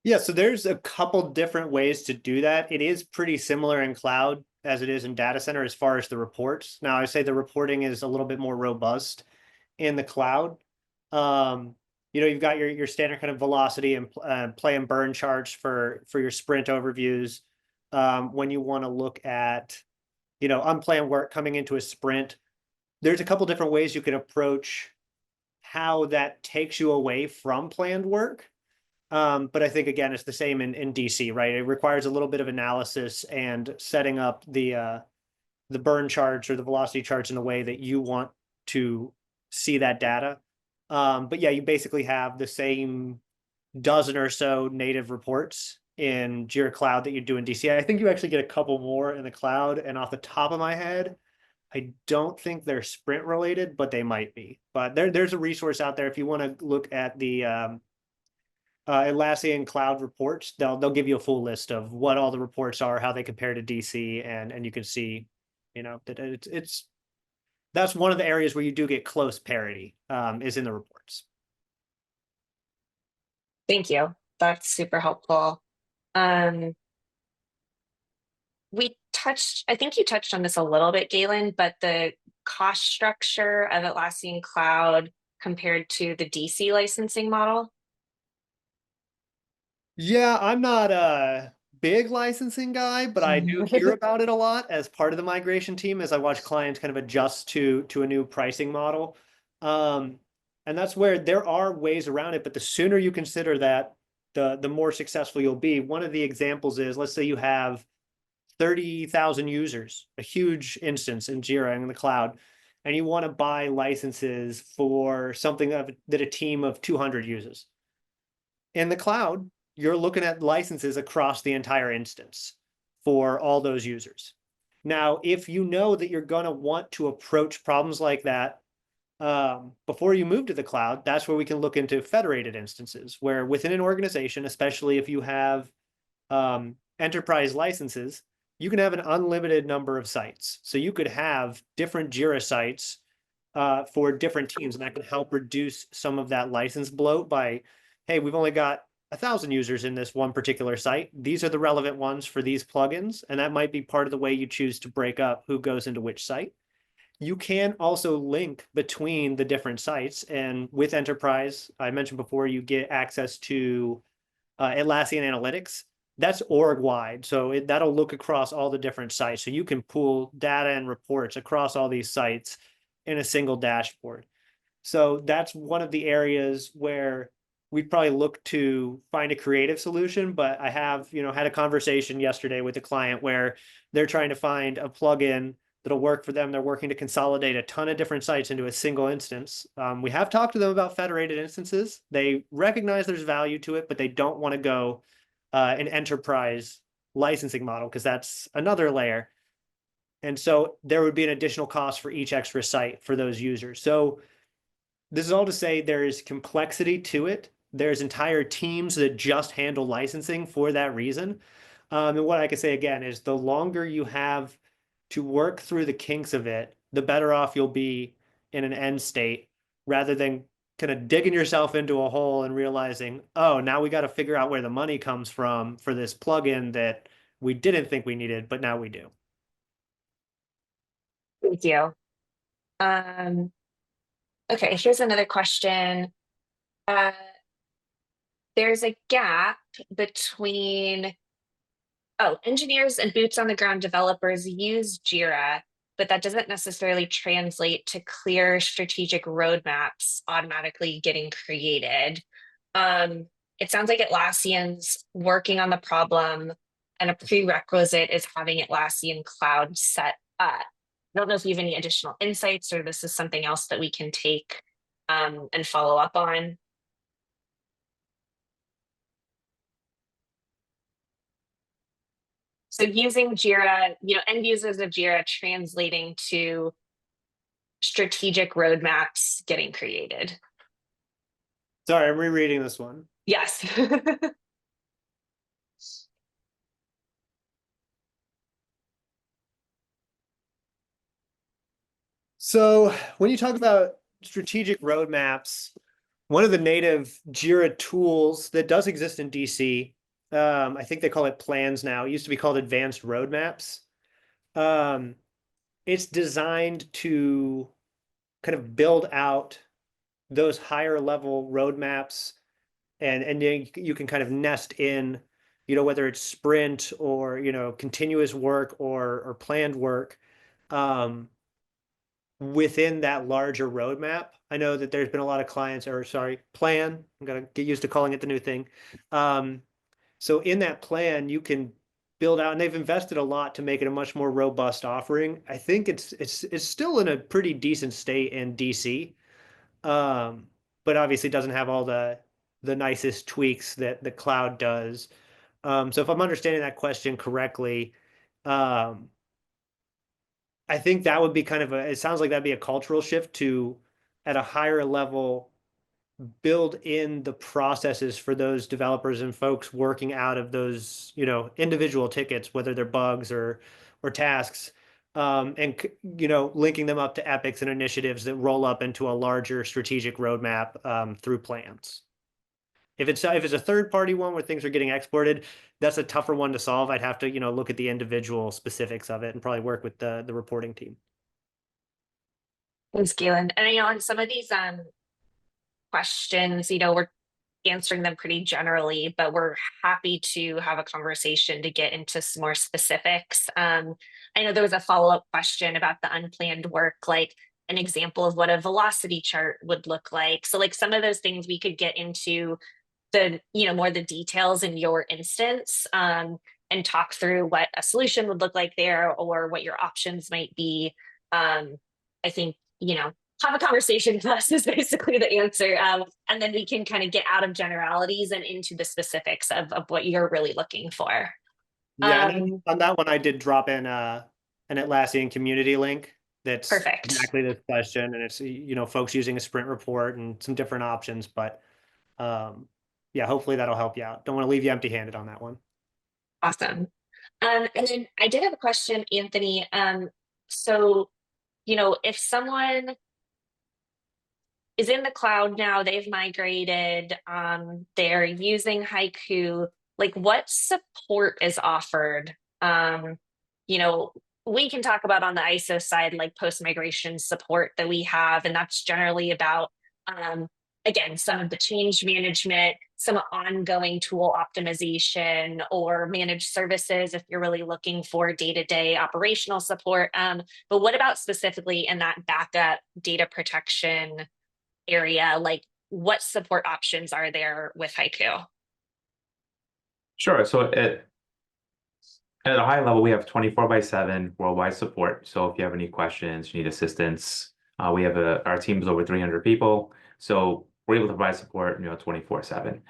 [SPEAKER 3] Yeah, so there's a couple different ways to do that. It is pretty similar in cloud as it is in data center as far as the reports. Now, I say the reporting is a little bit more robust in the cloud. You've got your standard kind of velocity and play and burn charts for your sprint overviews. When you want to look at, unplanned work coming into a sprint, there's a couple different ways you can approach how that takes you away from planned work. But I think, again, it's the same in DC, right? It requires a little bit of analysis and setting up the burn charts or the velocity charts in a way that you want to see that data. But yeah, you basically have the same dozen or so native reports in Jira Cloud that you do in DC. I think you actually get a couple more in the cloud. And off the top of my head, I don't think they're sprint related, but they might be. But there's a resource out there if you want to look at the Atlassian Cloud reports. They'll give you a full list of what all the reports are, how they compare to DC, and you can see, that that's one of the areas where you do get close parity, is in the reports.
[SPEAKER 1] Thank you. That's super helpful. I think you touched on this a little bit, Galen, but the cost structure of Atlassian Cloud compared to the DC licensing model.
[SPEAKER 3] Yeah, I'm not a big licensing guy, but I do hear about it a lot as part of the migration team as I watch clients kind of adjust to a new pricing model. And that's where there are ways around it, but the sooner you consider that, the more successful you'll be. One of the examples is, let's say you have 30,000 users, a huge instance in Jira in the cloud, and you want to buy licenses for something that a team of 200 uses. In the cloud, you're looking at licenses across the entire instance for all those users. Now, if you know that you're going to want to approach problems like that before you move to the cloud, that's where we can look into federated instances, where within an organization, especially if you have enterprise licenses, you can have an unlimited number of sites. So you could have different Jira sites for different teams, and that can help reduce some of that license bloat by, hey, we've only got 1,000 users in this one particular site. These are the relevant ones for these plugins, and that might be part of the way you choose to break up who goes into which site. You can also link between the different sites, and with Enterprise, I mentioned before, you get access to Atlassian Analytics, that's org-wide. So that'll look across all the different sites. So you can pull data and reports across all these sites in a single dashboard. So that's one of the areas where we'd probably look to find a creative solution. But I have, had a conversation yesterday with a client where they're trying to find a plugin that'll work for them. They're working to consolidate a ton of different sites into a single instance. We have talked to them about federated instances. They recognize there's value to it, but they don't want to go an enterprise licensing model because that's another layer. And so there would be an additional cost for each extra site for those users. So this is all to say there is complexity to it. There's entire teams that just handle licensing for that reason. And what I can say again is the longer you have to work through the kinks of it, the better off you'll be in an end state rather than kind of digging yourself into a hole and realizing, oh, now we got to figure out where the money comes from for this plugin that we didn't think we needed, but now we do.
[SPEAKER 1] Thank you. Okay, here's another question. There's a gap between, engineers and boots on the ground developers use Jira, but that doesn't necessarily translate to clear strategic roadmaps automatically getting created. It sounds like Atlassian's working on the problem, and a prerequisite is having Atlassian Cloud set up. I don't know if you have any additional insights or this is something else that we can take and follow up on. So using Jira, end users of Jira translating to strategic roadmaps getting created.
[SPEAKER 3] Sorry, I'm rereading this one.
[SPEAKER 1] Yes.
[SPEAKER 3] So when you talk about strategic roadmaps, one of the native Jira tools that does exist in DC, I think they call it plans now. It used to be called advanced roadmaps. It's designed to kind of build out those higher level roadmaps, and you can kind of nest in, whether it's sprint or continuous work or planned work. Within that larger roadmap. I know that there's been a lot of clients, or sorry, plan. I'm gonna get used to calling it the new thing. So in that plan, you can build out, and they've invested a lot to make it a much more robust offering. I think it's still in a pretty decent state in DC, but obviously doesn't have all the nicest tweaks that the cloud does. So if I'm understanding that question correctly, I think that would be kind of it sounds like that'd be a cultural shift to, at a higher level, build in the processes for those developers and folks working out of those, individual tickets, whether they're bugs or tasks, and, linking them up to epics and initiatives that roll up into a larger strategic roadmap through plans. If it's a third party one where things are getting exported, that's a tougher one to solve. I'd have to, look at the individual specifics of it and probably work with the reporting team.
[SPEAKER 1] Thanks, Galen. And on some of these questions, we're answering them pretty generally, but we're happy to have a conversation to get into some more specifics. I know there was a follow-up question about the unplanned work, like an example of what a velocity chart would look like. So like some of those things we could get into the more the details in your instance, and talk through what a solution would look like there or what your options might be. I think have a conversation with us is basically the answer, and then we can kind of get out of generalities and into the specifics of what you're really looking for.
[SPEAKER 3] Yeah, on that one I did drop in an Atlassian community link that's
[SPEAKER 1] Perfect.
[SPEAKER 3] exactly this question, and it's folks using a sprint report and some different options, but yeah, hopefully that'll help you out. Don't want to leave you empty-handed on that one.
[SPEAKER 1] Awesome. And then I did have a question, Anthony. So, if someone is in the cloud now, they've migrated, they're using HYCU, like what support is offered? We can talk about on the ISO side, like post-migration support that we have, and that's generally about again, some of the change management, some ongoing tool optimization, or managed services if you're really looking for day-to-day operational support. But what about specifically in that backup data protection area? Like, what support options are there with HYCU?
[SPEAKER 2] Sure. So at a high level, we have 24/7 worldwide support. So if you have any questions, you need assistance, we have our team is over 300 people. So we're able to provide support, 24/7.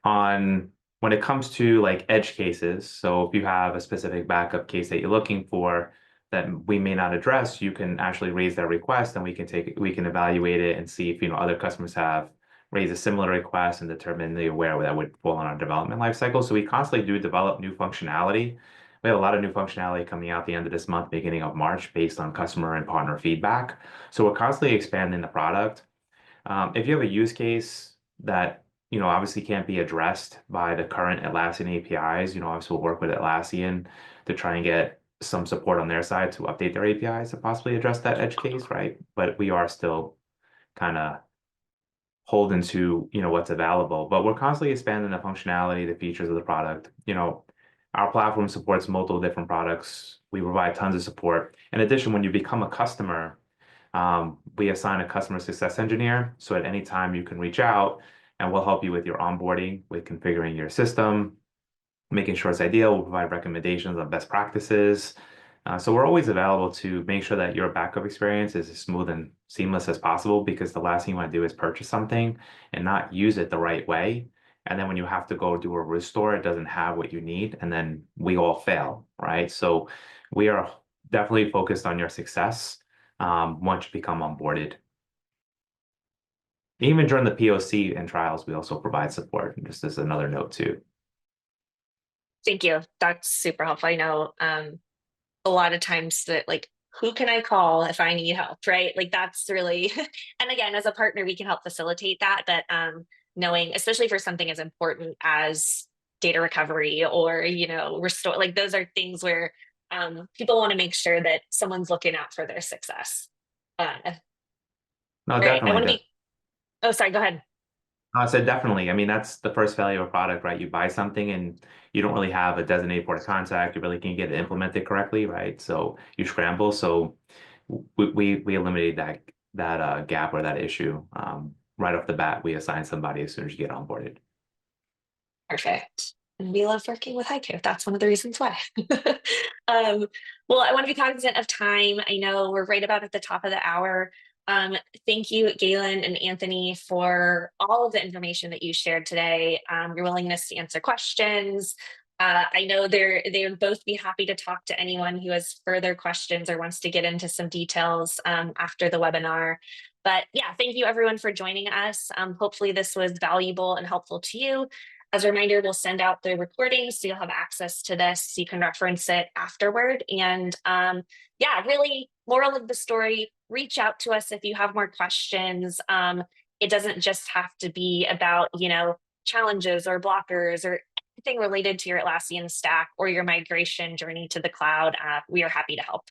[SPEAKER 2] On when it comes to like edge cases, so if you have a specific backup case that you're looking for that we may not address, you can actually raise that request and we can evaluate it and see if other customers have raised a similar request and determine where that would fall on our development lifecycle. So we constantly do develop new functionality. We have a lot of new functionality coming out the end of this month, beginning of March, based on customer and partner feedback. So we're constantly expanding the product. If you have a use case that obviously can't be addressed by the current Atlassian APIs, obviously we'll work with Atlassian to try and get some support on their side to update their APIs to possibly address that edge case, right? But we are still kind of holding to what's available. But we're constantly expanding the functionality, the features of the product. Our platform supports multiple different products. We provide tons of support. In addition, when you become a customer, we assign a customer success engineer. So at any time you can reach out and we'll help you with your onboarding, with configuring your system, making sure it's ideal. We'll provide recommendations on best practices. So we're always available to make sure that your backup experience is as smooth and seamless as possible, because the last thing you want to do is purchase something and not use it the right way. And then when you have to go do a restore, it doesn't have what you need, and then we all fail, right? So we are definitely focused on your success once you become onboarded. Even during the POC and trials, we also provide support, just as another note too.
[SPEAKER 1] Thank you. That's super helpful. I know a lot of times that, like, who can I call if I need help, right? Like, that's really, and again, as a partner, we can help facilitate that. But knowing, especially for something as important as data recovery or, restore, like those are things where people want to make sure that someone's looking out for their success.
[SPEAKER 2] No,
[SPEAKER 1] Right. I want to
[SPEAKER 2] definitely.
[SPEAKER 1] be, oh, sorry, go ahead.
[SPEAKER 2] So definitely, I mean, that's the first failure of a product, right? You buy something and you don't really have a designated point of contact. You really can't get it implemented correctly, right? So you scramble. So we eliminated that gap or that issue right off the bat. We assign somebody as soon as you get onboarded.
[SPEAKER 1] Perfect. And we love working with HYCU. That's one of the reasons why. Well, I want to be cognizant of time. I know we're right about at the top of the hour. Thank you, Galen and Anthony, for all of the information that you shared today, your willingness to answer questions. I know they would both be happy to talk to anyone who has further questions or wants to get into some details after the webinar. But yeah, thank you everyone for joining us. Hopefully this was valuable and helpful to you. As a reminder, we'll send out the recording so you'll have access to this so you can reference it afterward. And yeah, really, moral of the story, reach out to us if you have more questions. It doesn't just have to be about, challenges or blockers or anything related to your Atlassian stack or your migration journey to the cloud. We are happy to help.